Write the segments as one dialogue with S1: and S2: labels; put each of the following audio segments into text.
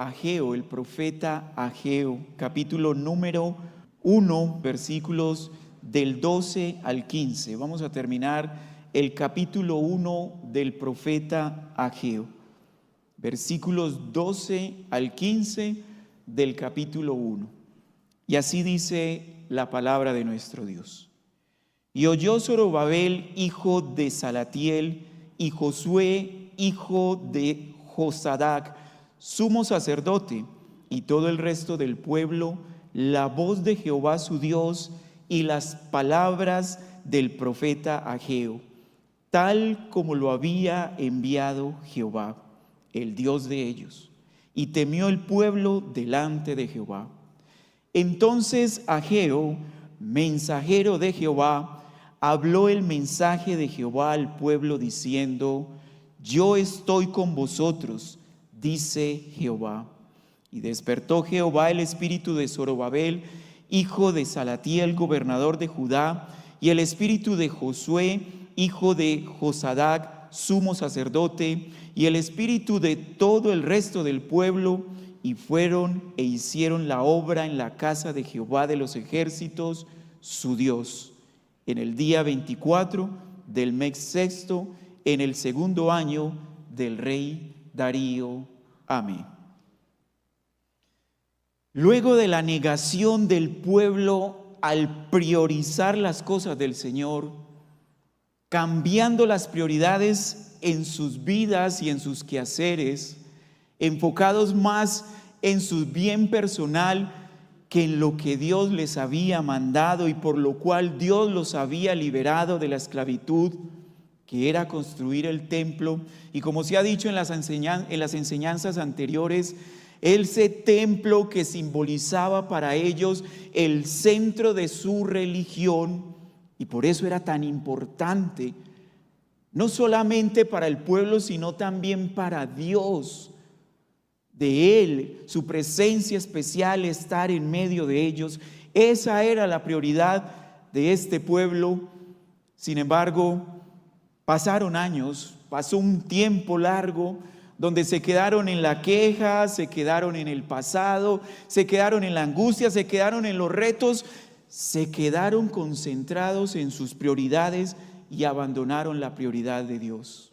S1: Ageo, el profeta Ageo, capítulo número 1, versículos del 12 al 15. Vamos a terminar el capítulo 1 del profeta Ageo, versículos 12 al 15 del capítulo 1. Y así dice la palabra de nuestro Dios. Y oyó Zorobabel, hijo de Salatiel, y Josué, hijo de Josadac, sumo sacerdote, y todo el resto del pueblo, la voz de Jehová su Dios y las palabras del profeta Ageo, tal como lo había enviado Jehová, el Dios de ellos. Y temió el pueblo delante de Jehová. Entonces Ageo, mensajero de Jehová, habló el mensaje de Jehová al pueblo diciendo: yo estoy con vosotros, dice Jehová. Y despertó Jehová el espíritu de Zorobabel, hijo de Salatiel, gobernador de Judá, y el espíritu de Josué, hijo de Josadac, sumo sacerdote, y el espíritu de todo el resto del pueblo, y fueron e hicieron la obra en la casa de Jehová de los ejércitos, su Dios, en el día 24 del mes sexto, en el segundo año del rey Darío. Amén. Luego de la negación del pueblo al priorizar las cosas del Señor, cambiando las prioridades en sus vidas y en sus quehaceres, enfocados más en su bien personal que en lo que Dios les había mandado y por lo cual Dios los había liberado de la esclavitud, que era construir el templo. Y como se ha dicho en las enseñanzas anteriores, ese templo que simbolizaba para ellos el centro de su religión, y por eso era tan importante, no solamente para el pueblo, sino también para Dios, de Él, su presencia especial, estar en medio de ellos. Esa era la prioridad de este pueblo. Sin embargo, pasaron años, pasó un tiempo largo donde se quedaron en la queja, se quedaron en el pasado, se quedaron en la angustia, se quedaron en los retos, se quedaron concentrados en sus prioridades y abandonaron la prioridad de Dios.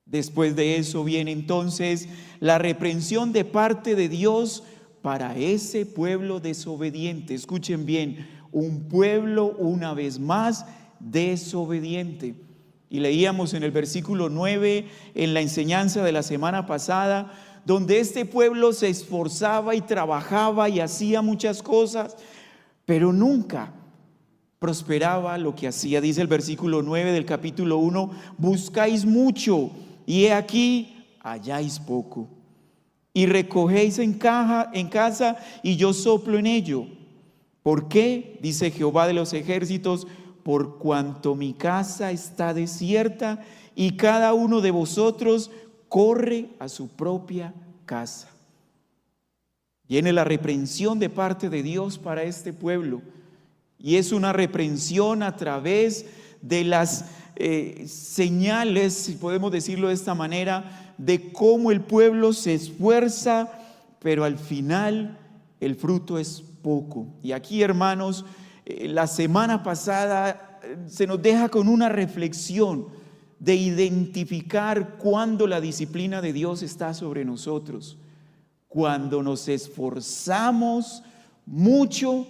S1: Después de eso viene entonces la reprensión de parte de Dios para ese pueblo desobediente. Escuchen bien, un pueblo una vez más desobediente. Y leíamos en el versículo 9, en la enseñanza de la semana pasada, donde este pueblo se esforzaba y trabajaba y hacía muchas cosas, pero nunca prosperaba lo que hacía. Dice el versículo 9 del capítulo 1, buscáis mucho y he aquí halláis poco, y recogéis en casa y yo soplo en ello. ¿Por qué? Dice Jehová de los ejércitos: por cuanto mi casa está desierta y cada uno de vosotros corre a su propia casa. Viene la reprensión de parte de Dios para este pueblo, y es una reprensión a través de las señales, si podemos decirlo de esta manera, de cómo el pueblo se esfuerza, pero al final el fruto es poco. Y aquí, hermanos, la semana pasada se nos deja con una reflexión de identificar cuándo la disciplina de Dios está sobre nosotros. Cuando nos esforzamos mucho,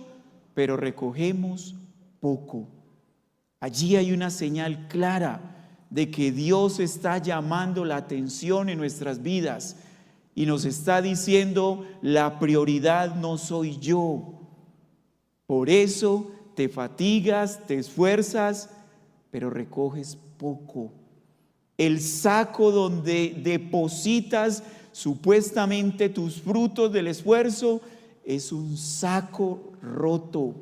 S1: pero recogemos poco. Allí hay una señal clara de que Dios está llamando la atención en nuestras vidas y nos está diciendo: la prioridad no soy yo. Por eso te fatigas, te esfuerzas, pero recoges poco. El saco donde depositas supuestamente tus frutos del esfuerzo es un saco roto.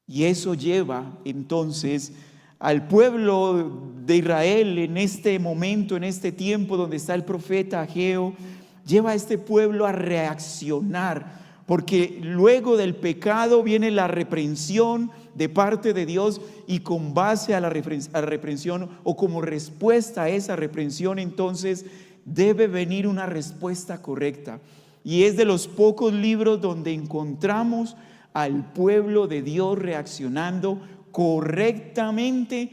S1: Y eso lleva entonces al pueblo de Israel en este momento, en este tiempo donde está el profeta Ageo, lleva a este pueblo a reaccionar, porque luego del pecado viene la reprensión de parte de Dios, y con base a la reprensión o como respuesta a esa reprensión, entonces debe venir una respuesta correcta. Y es de los pocos libros donde encontramos al pueblo de Dios reaccionando correctamente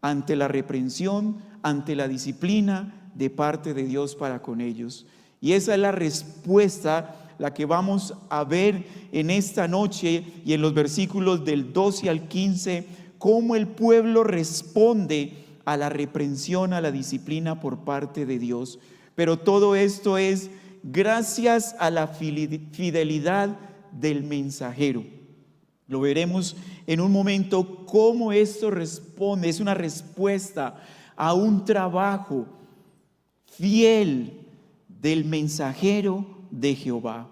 S1: ante la reprensión, ante la disciplina de parte de Dios para con ellos. Y esa es la respuesta, la que vamos a ver en esta noche y en los versículos del 12 al 15, cómo el pueblo responde a la reprensión, a la disciplina por parte de Dios. Pero todo esto es gracias a la fidelidad del mensajero. Lo veremos en un momento cómo esto responde, es una respuesta a un trabajo fiel del mensajero de Jehová.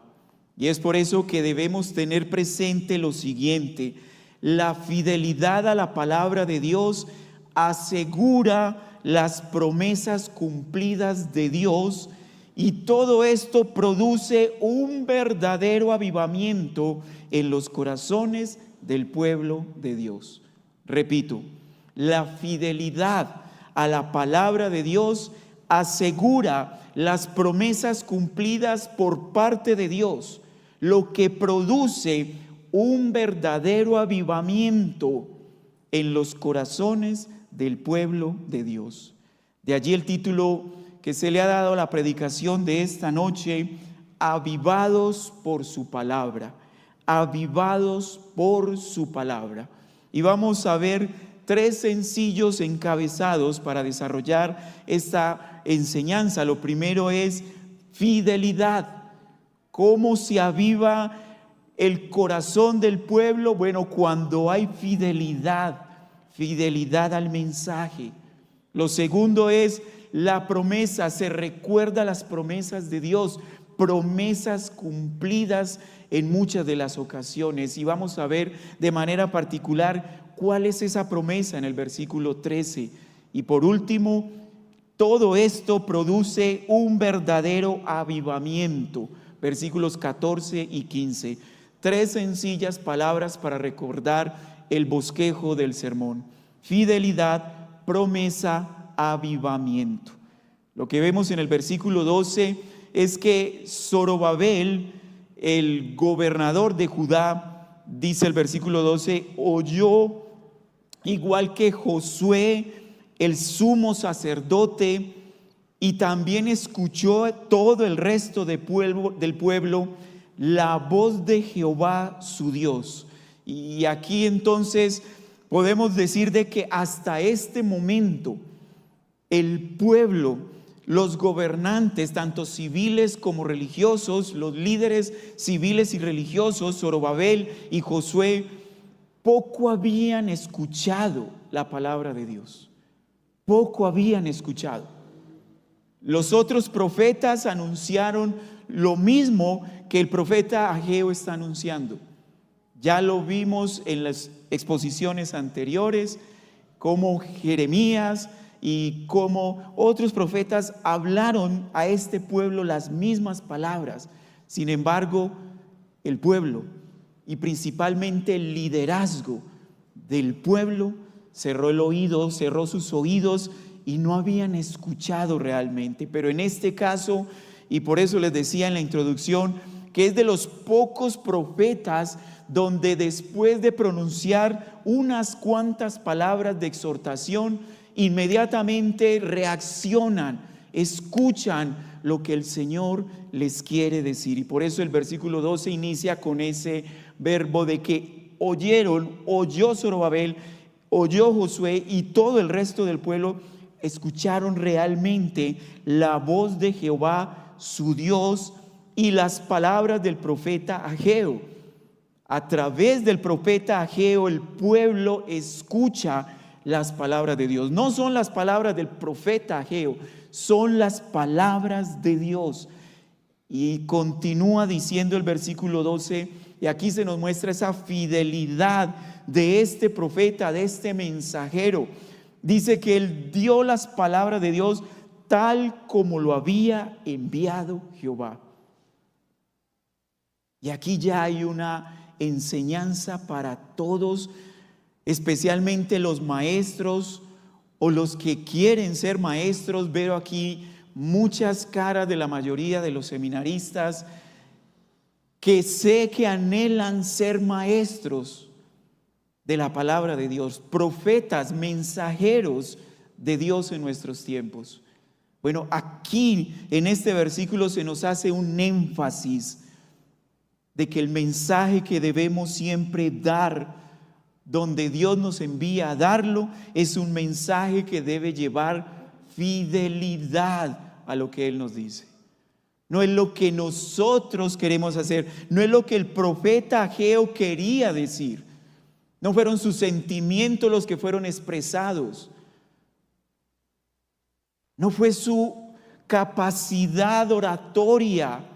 S1: Y es por eso que debemos tener presente lo siguiente: la fidelidad a la palabra de Dios asegura las promesas cumplidas de Dios, y todo esto produce un verdadero avivamiento en los corazones del pueblo de Dios. Repito, la fidelidad a la palabra de Dios asegura las promesas cumplidas por parte de Dios, lo que produce un verdadero avivamiento en los corazones del pueblo de Dios. De allí el título que se le ha dado a la predicación de esta noche: avivados por su palabra, avivados por su palabra. Y vamos a ver 3 sencillos encabezados para desarrollar esta enseñanza. Lo primero es fidelidad. ¿Cómo se aviva el corazón del pueblo? Bueno, cuando hay fidelidad, fidelidad al mensaje. Lo segundo es la promesa. Se recuerda las promesas de Dios, promesas cumplidas en muchas de las ocasiones. Y vamos a ver de manera particular cuál es esa promesa en el versículo 13. Y por último, todo esto produce un verdadero avivamiento. Versículos 14 y 15. 3 sencillas palabras para recordar el bosquejo del sermón: fidelidad, promesa, avivamiento. Lo que vemos en el versículo 12 es que Zorobabel, el gobernador de Judá, dice el versículo 12, oyó, igual que Josué, el sumo sacerdote, y también escuchó todo el resto del pueblo, la voz de Jehová su Dios. Y aquí entonces podemos decir de que hasta este momento el pueblo, los gobernantes, tanto civiles como religiosos, los líderes civiles y religiosos, Zorobabel y Josué, poco habían escuchado la palabra de Dios. Poco habían escuchado. Los otros profetas anunciaron lo mismo que el profeta Ageo está anunciando. Ya lo vimos en las exposiciones anteriores, como Jeremías y como otros profetas hablaron a este pueblo las mismas palabras. Sin embargo, el pueblo y principalmente el liderazgo del pueblo cerró el oído, cerró sus oídos y no habían escuchado realmente. Pero en este caso, y por eso les decía en la introducción, que es de los pocos profetas donde después de pronunciar unas cuantas palabras de exhortación, inmediatamente reaccionan, escuchan lo que el Señor les quiere decir. Y por eso el versículo 12 inicia con ese verbo de que oyeron, oyó Zorobabel, oyó Josué y todo el resto del pueblo escucharon realmente la voz de Jehová su Dios y las palabras del profeta Ageo. A través del profeta Ageo el pueblo escucha las palabras de Dios. No son las palabras del profeta Ageo, son las palabras de Dios. Y continúa diciendo el versículo 12, y aquí se nos muestra esa fidelidad de este profeta, de este mensajero. Dice que él dio las palabras de Dios tal como lo había enviado Jehová. Y aquí ya hay una enseñanza para todos, especialmente los maestros o los que quieren ser maestros. Veo aquí muchas caras de la mayoría de los seminaristas que sé que anhelan ser maestros de la palabra de Dios, profetas, mensajeros de Dios en nuestros tiempos. Bueno, aquí en este versículo se nos hace un énfasis de que el mensaje que debemos siempre dar, donde Dios nos envía a darlo, es un mensaje que debe llevar fidelidad a lo que Él nos dice. No es lo que nosotros queremos hacer, no es lo que el profeta Ageo quería decir. No fueron sus sentimientos los que fueron expresados. No fue su capacidad oratoria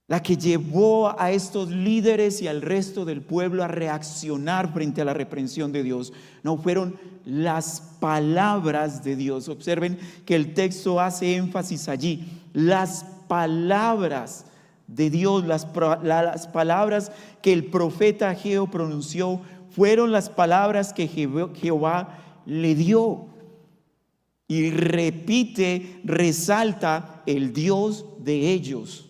S1: la que llevó a estos líderes y al resto del pueblo a reaccionar frente a la reprensión de Dios. No, fueron las palabras de Dios. Observen que el texto hace énfasis allí. Las palabras de Dios, las palabras que el profeta Ageo pronunció, fueron las palabras que Jehová le dio. Y repite, resalta el Dios de ellos.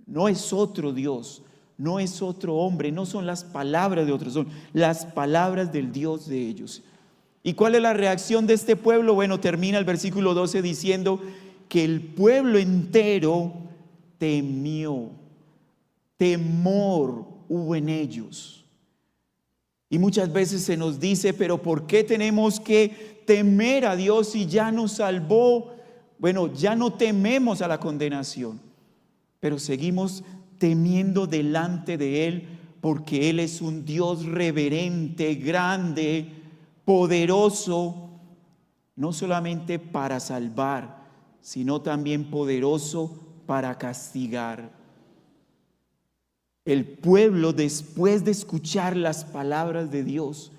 S1: No es otro Dios, no es otro hombre, no son las palabras de otros, son las palabras del Dios de ellos. ¿Y cuál es la reacción de este pueblo? Bueno, termina el versículo 12 diciendo que el pueblo entero temió. Temor hubo en ellos. Y muchas veces se nos dice, pero ¿por qué tenemos que temer a Dios si ya nos salvó? Bueno, ya no tememos a la condenación, pero seguimos temiendo delante de Él, porque Él es un Dios reverente, grande, poderoso, no solamente para salvar, sino también poderoso para castigar. El pueblo, después de escuchar las palabras de Dios,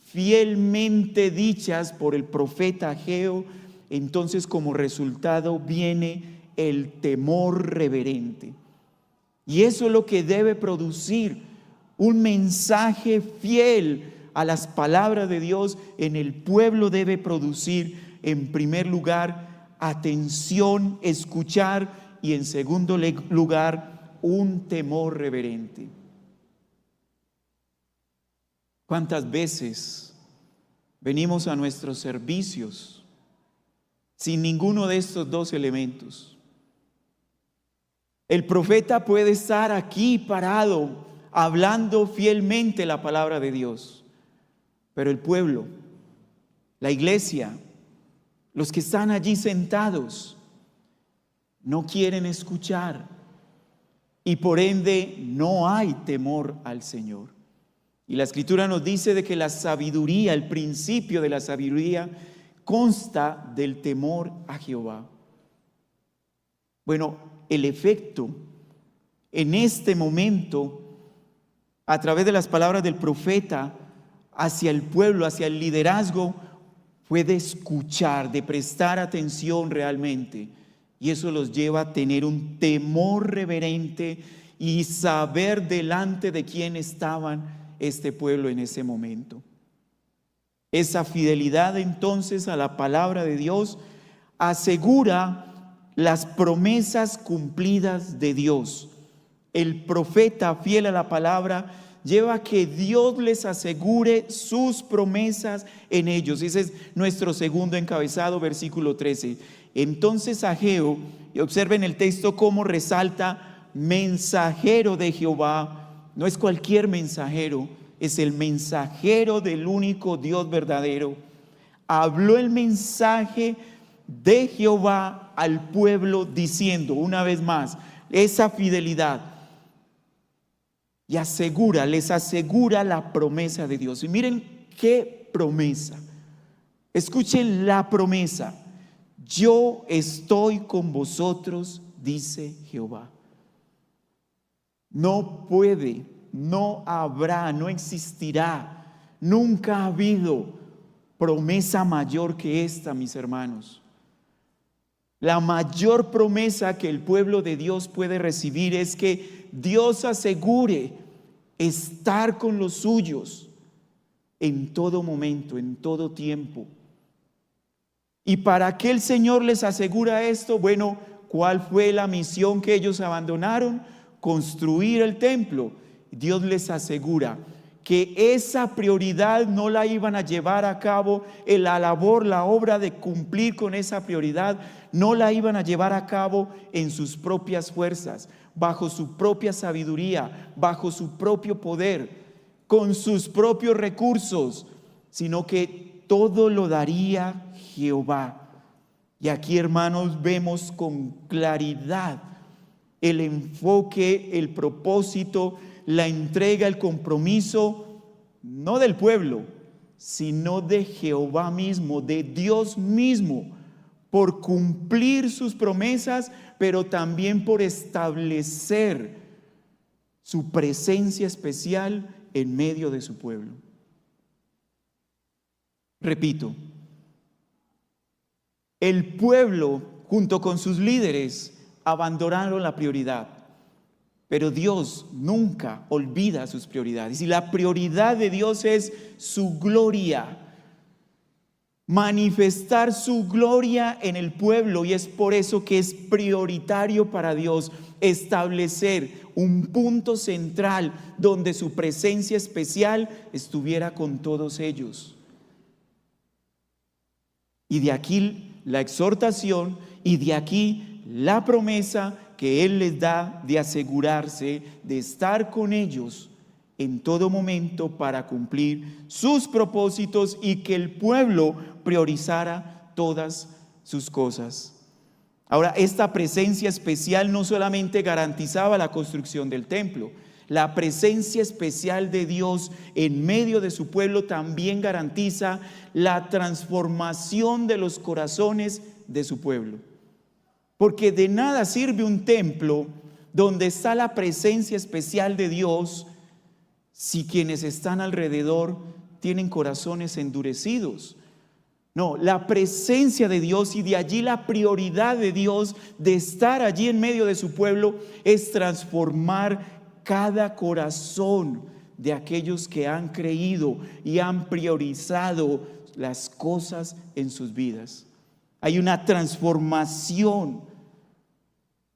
S1: fielmente dichas por el profeta Ageo, entonces como resultado viene el temor reverente. Y eso es lo que debe producir un mensaje fiel a las palabras de Dios en el pueblo. Debe producir, en primer lugar, atención, escuchar, y en segundo lugar, un temor reverente. ¿Cuántas veces venimos a nuestros servicios sin ninguno de estos dos elementos? El profeta puede estar aquí parado, hablando fielmente la palabra de Dios, pero el pueblo, la iglesia, los que están allí sentados, no quieren escuchar, y por ende no hay temor al Señor. Y la Escritura nos dice de que la sabiduría, el principio de la sabiduría, consta del temor a Jehová. Bueno, el efecto en este momento, a través de las palabras del profeta hacia el pueblo, hacia el liderazgo, fue de escuchar, de prestar atención realmente. Y eso los lleva a tener un temor reverente y saber delante de quién estaban este pueblo en ese momento. Esa fidelidad entonces a la palabra de Dios asegura las promesas cumplidas de Dios. El profeta fiel a la palabra lleva a que Dios les asegure sus promesas en ellos. Ese es nuestro segundo encabezado, versículo 13. Entonces Ageo, y observen el texto cómo resalta, mensajero de Jehová. No es cualquier mensajero, es el mensajero del único Dios verdadero. Habló el mensaje de Jehová al pueblo diciendo, una vez más, esa fidelidad, y les asegura la promesa de Dios. Y miren qué promesa. Escuchen la promesa. Yo estoy con vosotros, dice Jehová. No puede, no habrá, no existirá, nunca ha habido promesa mayor que esta, mis hermanos. La mayor promesa que el pueblo de Dios puede recibir es que Dios asegure estar con los suyos en todo momento, en todo tiempo. ¿Y para qué el Señor les asegura esto? Bueno, ¿cuál fue la misión que ellos abandonaron? Construir el templo. Dios les asegura que esa prioridad no la iban a llevar a cabo, la obra de cumplir con esa prioridad, no la iban a llevar a cabo en sus propias fuerzas, bajo su propia sabiduría, bajo su propio poder, con sus propios recursos, sino que todo lo daría Jehová. Y aquí, hermanos, vemos con claridad el enfoque, el propósito, la entrega, el compromiso, no del pueblo, sino de Jehová mismo, de Dios mismo, por cumplir sus promesas, pero también por establecer su presencia especial en medio de su pueblo. Repito, el pueblo, junto con sus líderes, abandonaron la prioridad, pero Dios nunca olvida sus prioridades. Y la prioridad de Dios es su gloria, manifestar su gloria en el pueblo, y es por eso que es prioritario para Dios establecer un punto central donde su presencia especial estuviera con todos ellos. Y de aquí la exhortación, y de aquí la promesa que Él les da de asegurarse de estar con ellos en todo momento para cumplir sus propósitos, y que el pueblo priorizara todas sus cosas. Ahora, esta presencia especial no solamente garantizaba la construcción del templo, la presencia especial de Dios en medio de su pueblo también garantiza la transformación de los corazones de su pueblo. Porque de nada sirve un templo donde está la presencia especial de Dios si quienes están alrededor tienen corazones endurecidos. No, la presencia de Dios, y de allí la prioridad de Dios de estar allí en medio de su pueblo, es transformar cada corazón de aquellos que han creído y han priorizado las cosas en sus vidas. Hay una transformación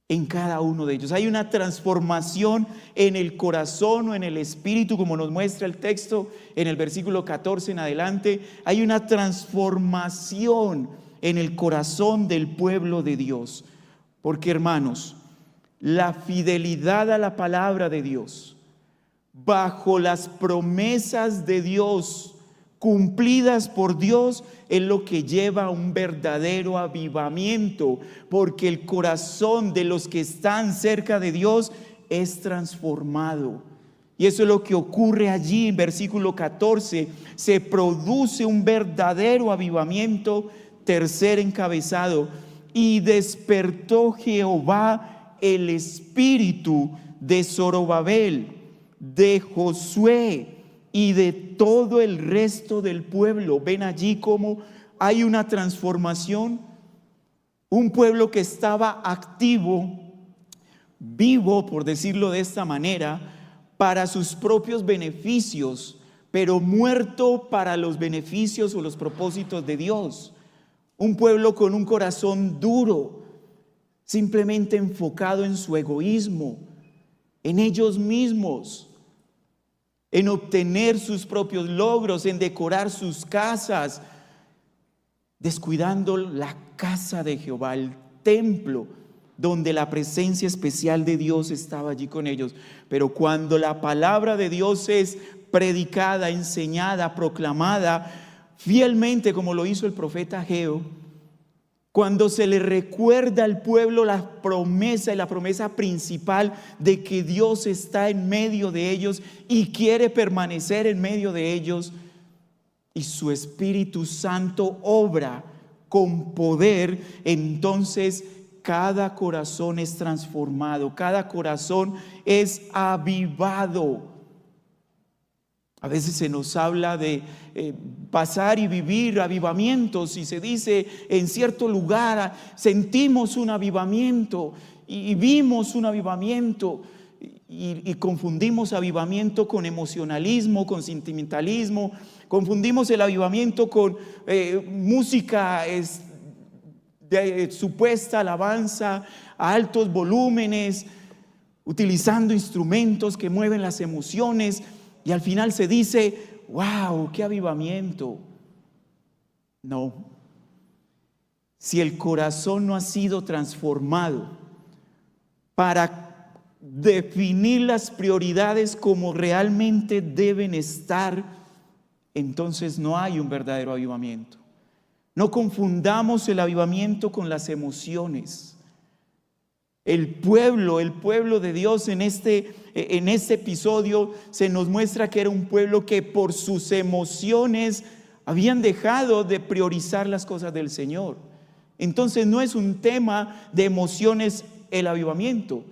S1: en cada uno de ellos. Hay una transformación en el corazón o en el espíritu, como nos muestra el texto en el versículo 14 en adelante. Hay una transformación en el corazón del pueblo de Dios. Porque, hermanos, la fidelidad a la palabra de Dios, bajo las promesas de Dios cumplidas por Dios, es lo que lleva a un verdadero avivamiento, porque el corazón de los que están cerca de Dios es transformado. Y eso es lo que ocurre allí en versículo 14. Se produce un verdadero avivamiento. Tercer encabezado: y despertó Jehová el espíritu de Zorobabel, de Josué y de todo el resto del pueblo. Ven allí cómo hay una transformación. Un pueblo que estaba activo, vivo, por decirlo de esta manera, para sus propios beneficios, pero muerto para los beneficios o los propósitos de Dios. Un pueblo con un corazón duro, simplemente enfocado en su egoísmo, en ellos mismos, en obtener sus propios logros, en decorar sus casas, descuidando la casa de Jehová, el templo donde la presencia especial de Dios estaba allí con ellos. Pero cuando la palabra de Dios es predicada, enseñada, proclamada fielmente, como lo hizo el profeta Ageo, cuando se le recuerda al pueblo la promesa, y la promesa principal de que Dios está en medio de ellos y quiere permanecer en medio de ellos, y su Espíritu Santo obra con poder, entonces cada corazón es transformado, cada corazón es avivado. A veces se nos habla de pasar y vivir avivamientos, y se dice en cierto lugar sentimos un avivamiento y vimos un avivamiento, y confundimos avivamiento con emocionalismo, con sentimentalismo, confundimos el avivamiento con música de supuesta alabanza a altos volúmenes, utilizando instrumentos que mueven las emociones, y al final se dice: ¡wow! ¡Qué avivamiento! No. Si el corazón no ha sido transformado para definir las prioridades como realmente deben estar, entonces no hay un verdadero avivamiento. No confundamos el avivamiento con las emociones. El pueblo de Dios en este episodio se nos muestra que era un pueblo que por sus emociones habían dejado de priorizar las cosas del Señor. Entonces no es un tema de emociones el avivamiento,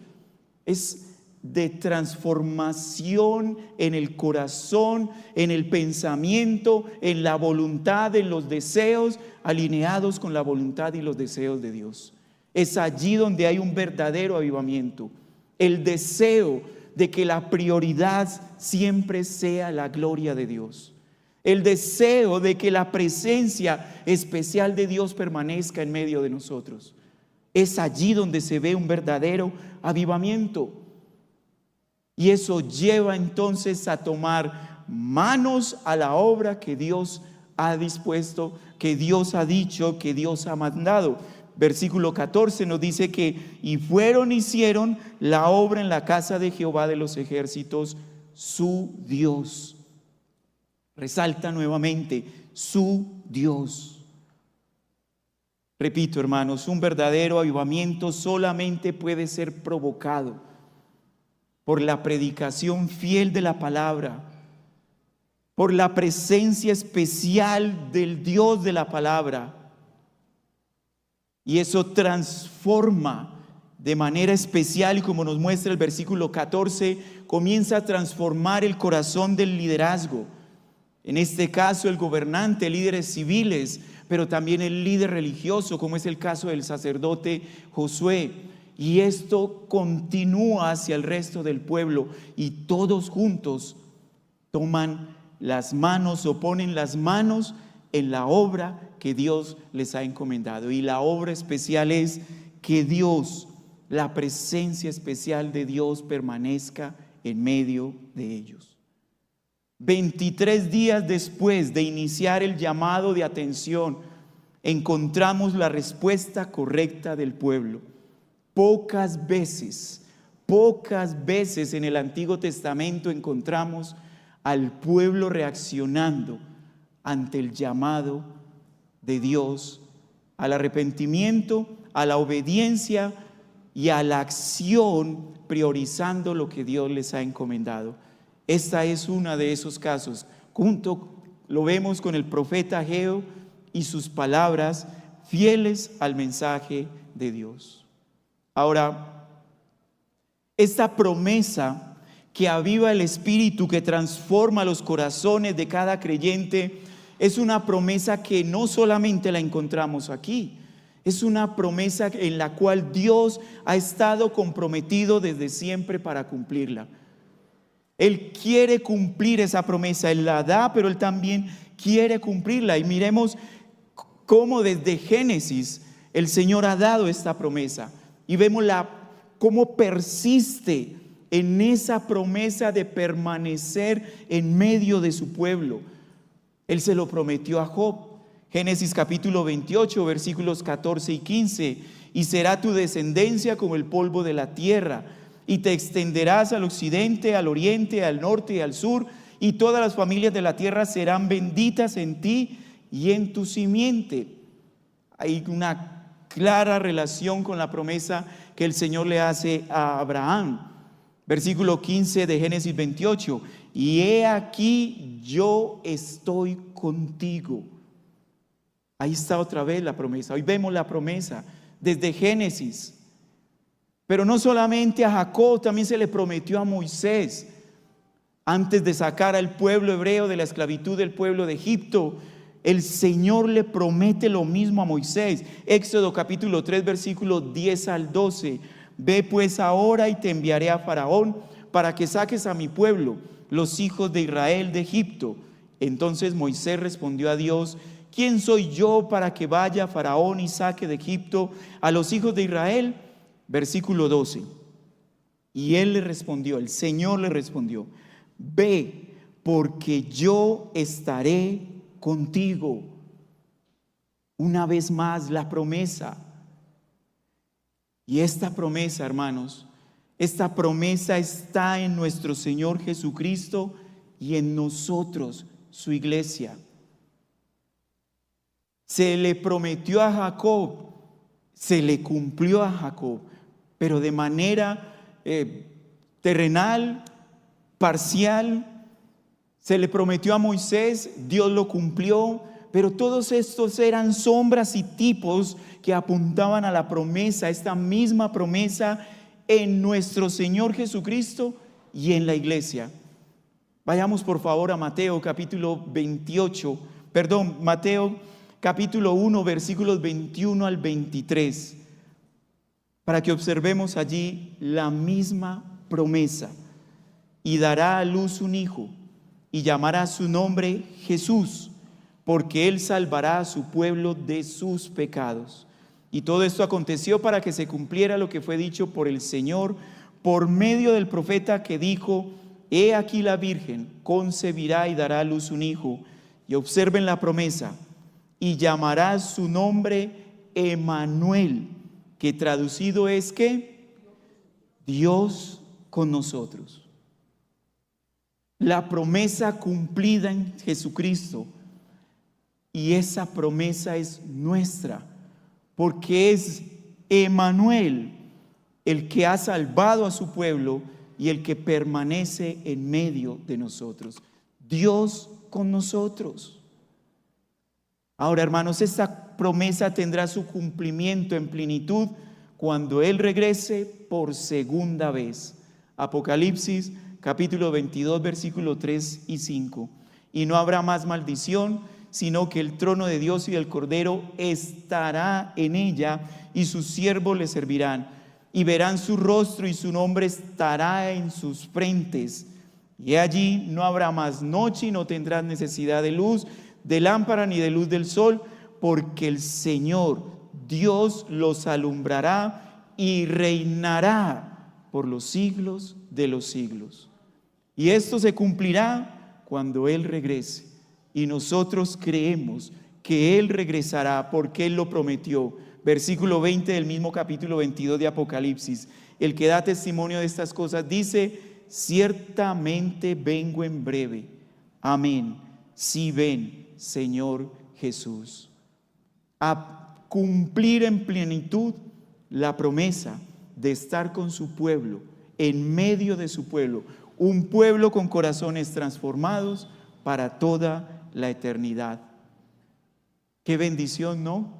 S1: es de transformación en el corazón, en el pensamiento, en la voluntad, en los deseos, alineados con la voluntad y los deseos de Dios. Es allí donde hay un verdadero avivamiento, el deseo de que la prioridad siempre sea la gloria de Dios, el deseo de que la presencia especial de Dios permanezca en medio de nosotros. Es allí donde se ve un verdadero avivamiento. Y eso lleva entonces a tomar manos a la obra que Dios ha dispuesto, que Dios ha dicho, que Dios ha mandado. Versículo 14 nos dice que y fueron, hicieron la obra en la casa de Jehová de los ejércitos, su Dios. Resalta nuevamente, su Dios. Repito, hermanos, un verdadero avivamiento solamente puede ser provocado por la predicación fiel de la palabra, por la presencia especial del Dios de la palabra. Y eso transforma de manera especial, y como nos muestra el versículo 14, comienza a transformar el corazón del liderazgo. En este caso el gobernante, líderes civiles, pero también el líder religioso, como es el caso del sacerdote Josué. Y esto continúa hacia el resto del pueblo, y todos juntos toman las manos o ponen las manos en la obra que Dios les ha encomendado. Y la obra especial es que Dios, la presencia especial de Dios permanezca en medio de ellos. 23 días después de iniciar el llamado de atención, encontramos la respuesta correcta del pueblo. Pocas veces en el Antiguo Testamento encontramos al pueblo reaccionando ante el llamado de Dios al arrepentimiento, a la obediencia y a la acción, priorizando lo que Dios les ha encomendado. Esta es una de esos casos. Junto lo vemos con el profeta Ageo y sus palabras fieles al mensaje de Dios. Ahora, esta promesa que aviva el espíritu, que transforma los corazones de cada creyente, es una promesa que no solamente la encontramos aquí, es una promesa en la cual Dios ha estado comprometido desde siempre para cumplirla. Él quiere cumplir esa promesa, Él la da, pero Él también quiere cumplirla. Y miremos cómo desde Génesis el Señor ha dado esta promesa. Y vemos cómo persiste en esa promesa de permanecer en medio de su pueblo. Él se lo prometió a Job. Génesis capítulo 28, versículos 14 y 15. Y será tu descendencia como el polvo de la tierra, y te extenderás al occidente, al oriente, al norte y al sur, y todas las familias de la tierra serán benditas en ti y en tu simiente. Hay una clara relación con la promesa que el Señor le hace a Abraham. Versículo 15 de Génesis 28. Y he aquí yo estoy contigo. Ahí está otra vez la promesa. Hoy vemos la promesa desde Génesis. Pero no solamente a Jacob, también se le prometió a Moisés. Antes de sacar al pueblo hebreo de la esclavitud del pueblo de Egipto, el Señor le promete lo mismo a Moisés. Éxodo capítulo 3, versículos 10 al 12. Ve pues ahora y te enviaré a Faraón para que saques a mi pueblo, los hijos de Israel, de Egipto. Entonces Moisés respondió a Dios: ¿quién soy yo para que vaya Faraón y saque de Egipto a los hijos de Israel? Versículo 12. Y él le respondió, el Señor le respondió, ve, porque yo estaré contigo. Una vez más la promesa. Y esta promesa, hermanos, esta promesa está en nuestro Señor Jesucristo y en nosotros, su iglesia. Se le prometió a Jacob, se le cumplió a Jacob, pero de manera terrenal, parcial. Se le prometió a Moisés, Dios lo cumplió, pero todos estos eran sombras y tipos que apuntaban a la promesa, esta misma promesa en nuestro Señor Jesucristo y en la iglesia. Vayamos por favor a Mateo capítulo 1, versículos 21 al 23, para que observemos allí la misma promesa. Y dará a luz un hijo, y llamará su nombre Jesús, porque él salvará a su pueblo de sus pecados. Y todo esto aconteció para que se cumpliera lo que fue dicho por el Señor por medio del profeta, que dijo: he aquí la virgen concebirá y dará a luz un hijo. Y observen la promesa: y llamará su nombre Emmanuel, que traducido es ¿qué? Dios con nosotros. La promesa cumplida en Jesucristo, y esa promesa es nuestra, porque es Emmanuel el que ha salvado a su pueblo y el que permanece en medio de nosotros. Dios con nosotros. Ahora, hermanos, esta promesa tendrá su cumplimiento en plenitud cuando Él regrese por segunda vez. Apocalipsis capítulo 22, versículos 3 y 5. Y no habrá más maldición, sino que el trono de Dios y del Cordero estará en ella, y sus siervos le servirán, y verán su rostro, y su nombre estará en sus frentes. Y allí no habrá más noche, y no tendrán necesidad de luz, de lámpara, ni de luz del sol, porque el Señor Dios los alumbrará y reinará por los siglos de los siglos. Y esto se cumplirá cuando Él regrese. Y nosotros creemos que Él regresará porque Él lo prometió. Versículo 20 del mismo capítulo 22 de Apocalipsis. El que da testimonio de estas cosas dice: ciertamente vengo en breve. Amén. Sí, ven, Señor Jesús. A cumplir en plenitud la promesa de estar con su pueblo, en medio de su pueblo, un pueblo con corazones transformados para toda la eternidad. Qué bendición, ¿no?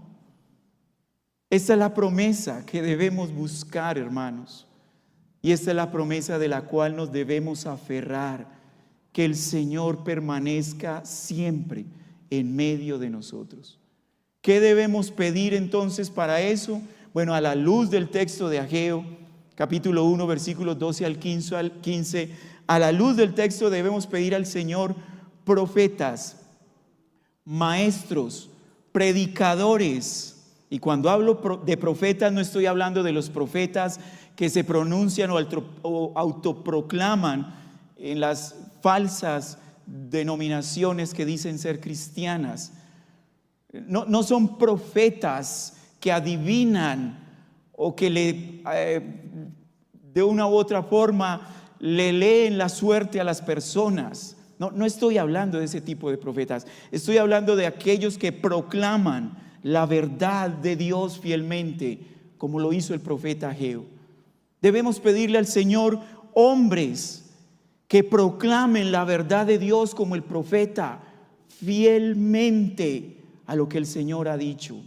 S1: Esta es la promesa que debemos buscar, hermanos, y esta es la promesa de la cual nos debemos aferrar, que el Señor permanezca siempre en medio de nosotros. ¿Qué debemos pedir entonces para eso? Bueno, a la luz del texto de Ageo, capítulo 1, versículos 12 al 15, a la luz del texto debemos pedir al Señor profetas, maestros, predicadores. Y cuando hablo de profetas, no estoy hablando de los profetas que se pronuncian o autoproclaman en las falsas denominaciones que dicen ser cristianas. No son profetas que adivinan o que de una u otra forma le leen la suerte a las personas. No estoy hablando de ese tipo de profetas. Estoy hablando de aquellos que proclaman la verdad de Dios fielmente, como lo hizo el profeta Ageo. Debemos pedirle al Señor hombres que proclamen la verdad de Dios como el profeta, fielmente a lo que el Señor ha dicho.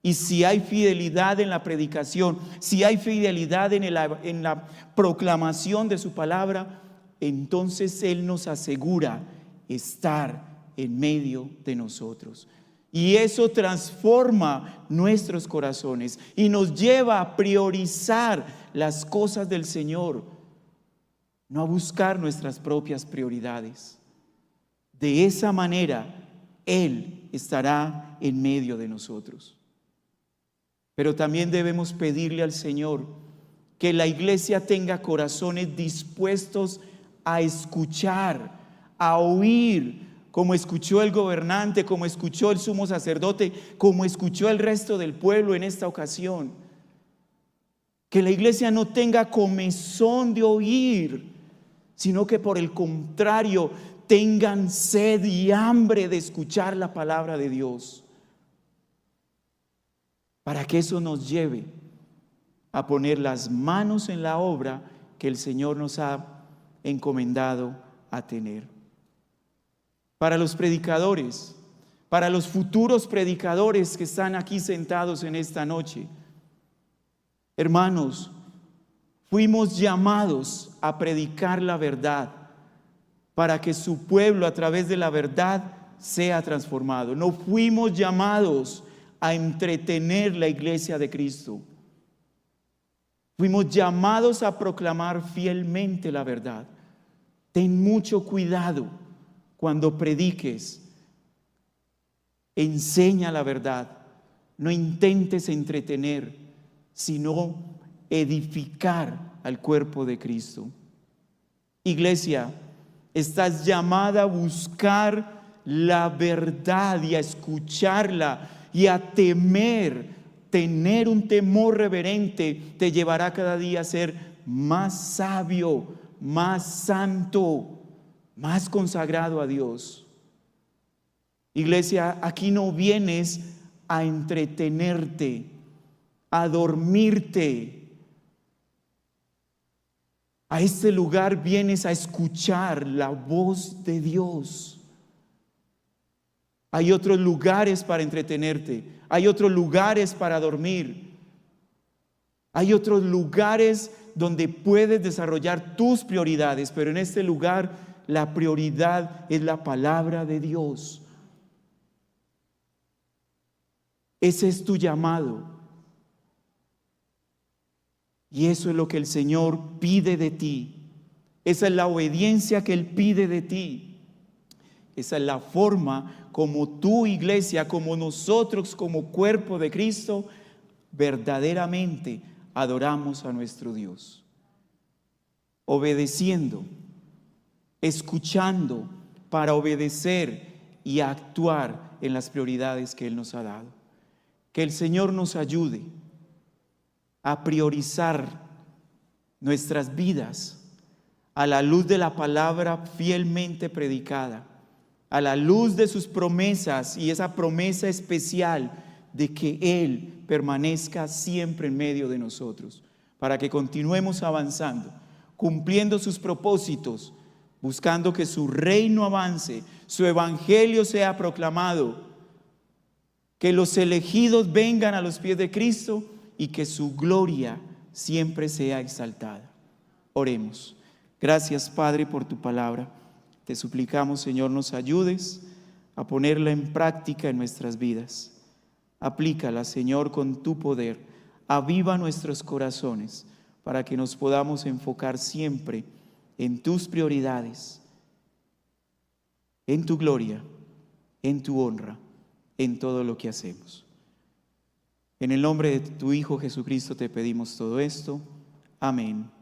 S1: Y si hay fidelidad en la predicación, si hay fidelidad en la proclamación de su palabra, entonces Él nos asegura estar en medio de nosotros. Y eso transforma nuestros corazones y nos lleva a priorizar las cosas del Señor, no a buscar nuestras propias prioridades. De esa manera, Él estará en medio de nosotros. Pero también debemos pedirle al Señor que la iglesia tenga corazones dispuestos a escuchar, a oír, como escuchó el gobernante, como escuchó el sumo sacerdote, como escuchó el resto del pueblo en esta ocasión. Que la iglesia no tenga comezón de oír, sino que por el contrario tengan sed y hambre de escuchar la palabra de Dios. Para que eso nos lleve a poner las manos en la obra que el Señor nos ha encomendado a tener. Para los predicadores, para los futuros predicadores que están aquí sentados en esta noche, hermanos, fuimos llamados a predicar la verdad para que su pueblo a través de la verdad sea transformado. No fuimos llamados a entretener la iglesia de Cristo. Fuimos llamados a proclamar fielmente la verdad. Ten mucho cuidado cuando prediques. Enseña la verdad. No intentes entretener, sino edificar al cuerpo de Cristo. Iglesia, estás llamada a buscar la verdad y a escucharla y a temer. Tener un temor reverente te llevará cada día a ser más sabio, más santo, más consagrado a Dios. Iglesia, aquí no vienes a entretenerte, a dormirte. A este lugar vienes a escuchar la voz de Dios. Hay otros lugares para entretenerte, hay otros lugares para dormir, hay otros lugares donde puedes desarrollar tus prioridades, pero en este lugar la prioridad es la palabra de Dios. Ese es tu llamado. Y eso es lo que el Señor pide de ti. Esa es la obediencia que Él pide de ti. Esa es la forma como tu iglesia, como nosotros, como cuerpo de Cristo, verdaderamente adoramos a nuestro Dios. Obedeciendo, escuchando para obedecer y actuar en las prioridades que Él nos ha dado. Que el Señor nos ayude a priorizar nuestras vidas a la luz de la palabra fielmente predicada, a la luz de sus promesas y esa promesa especial de que Él permanezca siempre en medio de nosotros, para que continuemos avanzando, cumpliendo sus propósitos, buscando que su reino avance, su evangelio sea proclamado, que los elegidos vengan a los pies de Cristo y que su gloria siempre sea exaltada. Oremos. Gracias, Padre, por tu palabra. Te suplicamos, Señor, nos ayudes a ponerla en práctica en nuestras vidas. Aplícala, Señor, con tu poder. Aviva nuestros corazones para que nos podamos enfocar siempre en tus prioridades, en tu gloria, en tu honra, en todo lo que hacemos. En el nombre de tu Hijo Jesucristo te pedimos todo esto. Amén.